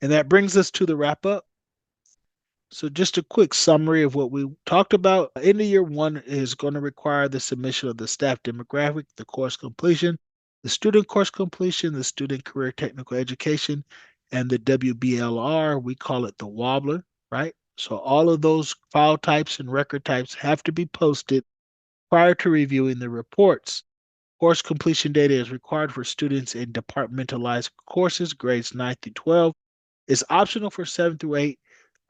And that brings us to the wrap up. So just a quick summary of what we talked about. End of year one is going to require the submission of the staff demographic, the course completion, the student course completion, the student career technical education, and the WBLR. We call it the wobbler, right? So all of those file types and record types have to be posted prior to reviewing the reports. Course completion data is required for students in departmentalized courses, grades 9 through 12. It's optional for 7 through 8.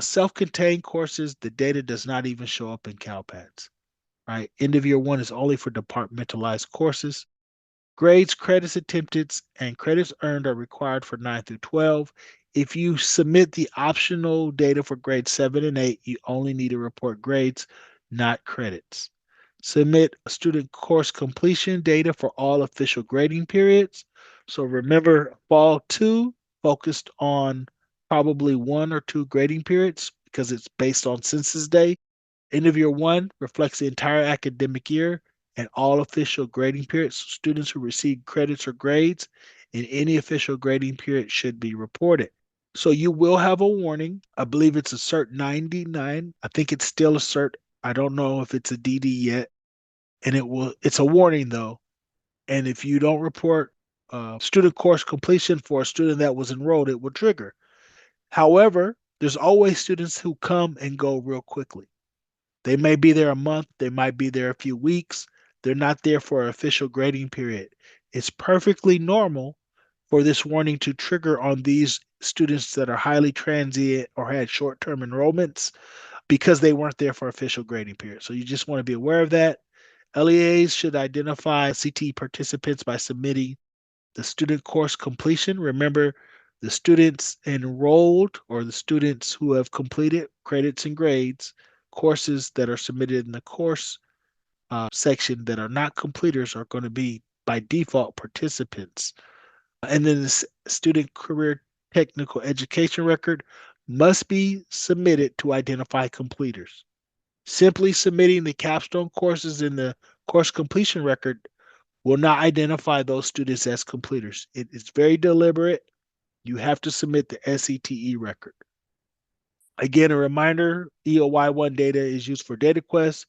Self-contained courses, the data does not even show up in CALPADS, right? End of year one is only for departmentalized courses. Grades, credits attempted, and credits earned are required for 9 through 12. If you submit the optional data for grades 7 and 8, you only need to report grades, not credits. Submit student course completion data for all official grading periods. So remember, fall two focused on probably 1 or 2 grading periods because it's based on census day. End of year one reflects the entire academic year and all official grading periods. Students who receive credits or grades in any official grading period should be reported. So you will have a warning. I believe it's a CERT 99. I think it's still a CERT. I don't know if it's a DD yet. And it's a warning though. And if you don't report student course completion for a student that was enrolled, it will trigger. However, there's always students who come and go real quickly. They may be there a month, they might be there a few weeks. They're not there for an official grading period. It's perfectly normal for this warning to trigger on these students that are highly transient or had short-term enrollments because they weren't there for official grading period. So you just want to be aware of that. LEAs should identify CTE participants by submitting the student course completion. Remember, the students enrolled or the students who have completed credits and grades courses that are submitted in the course section that are not completers are going to be by default participants. And then the student career technical education record must be submitted to identify completers. Simply submitting the capstone courses in the course completion record will not identify those students as completers. It is very deliberate. You have to submit the SETE record. Again, a reminder, EOY1 data is used for DataQuest,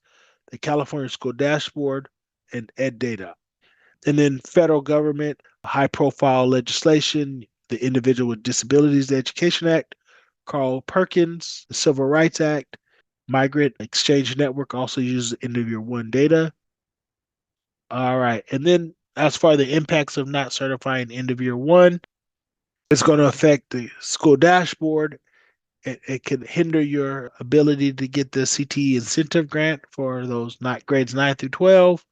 the California School Dashboard, and EdData. And then federal government, high profile legislation, the Individual with Disabilities Education Act, Carl Perkins, the Civil Rights Act, Migrant Exchange Network also uses end of year one data. All right. And then as far as the impacts of not certifying end of year one, it's going to affect the school dashboard. It can hinder your ability to get the CTE incentive grant for those not grades 9 through 12.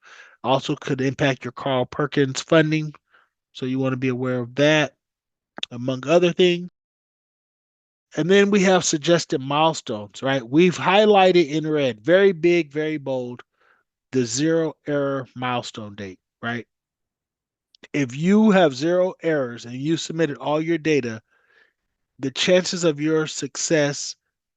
Also could impact your Carl Perkins funding. So you want to be aware of that, among other things. And then we have suggested milestones, right? We've highlighted in red, very big, very bold, the zero error milestone date, right? If you have zero errors and you submitted all your data, the chances of your success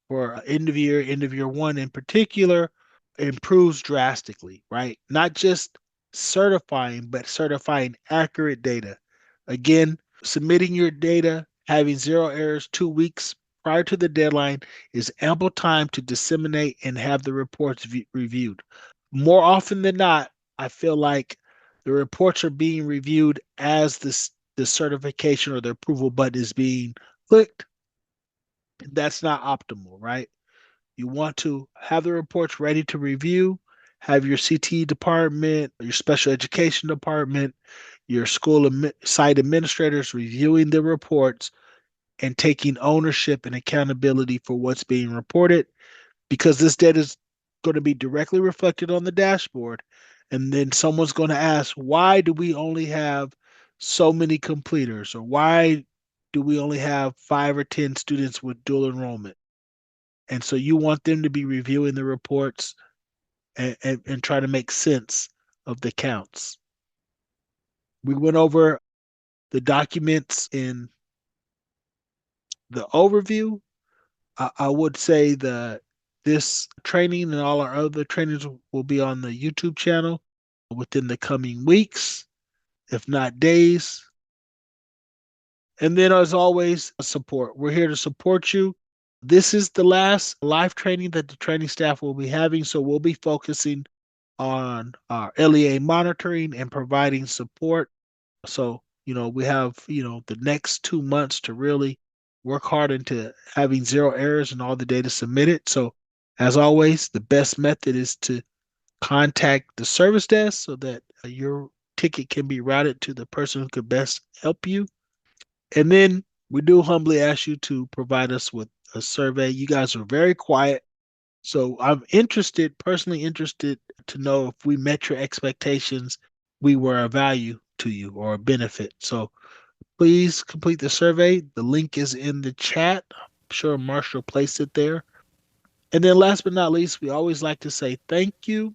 for end of year one in particular, improves drastically, right? Not just certifying, but certifying accurate data. Again, submitting your data, having zero errors 2 weeks prior to the deadline is ample time to disseminate and have the reports reviewed. More often than not, I feel like the reports are being reviewed as the certification or the approval button is being clicked. That's not optimal, right? You want to have the reports ready to review, have your CTE department, your special education department, your school site administrators reviewing the reports and taking ownership and accountability for what's being reported because this data is going to be directly reflected on the dashboard. And then someone's going to ask, why do we only have so many completers? Or why do we only have 5 or 10 students with dual enrollment? And so you want them to be reviewing the reports and try to make sense of the counts. We went over the documents in the overview. I would say that this training and all our other trainings will be on the YouTube channel within the coming weeks, if not days. And then, as always, support. We're here to support you. This is the last live training that the training staff will be having. So we'll be focusing on our LEA monitoring and providing support. So, we have, the next 2 months to really work hard into having zero errors and all the data submitted. So, as always, the best method is to contact the service desk so that your ticket can be routed to the person who could best help you. And then we do humbly ask you to provide us with a survey. You guys are very quiet. So I'm interested, personally interested to know if we met your expectations, we were a value to you or a benefit. So please complete the survey. The link is in the chat. I'm sure Marshall placed it there. And then last but not least, we always like to say thank you.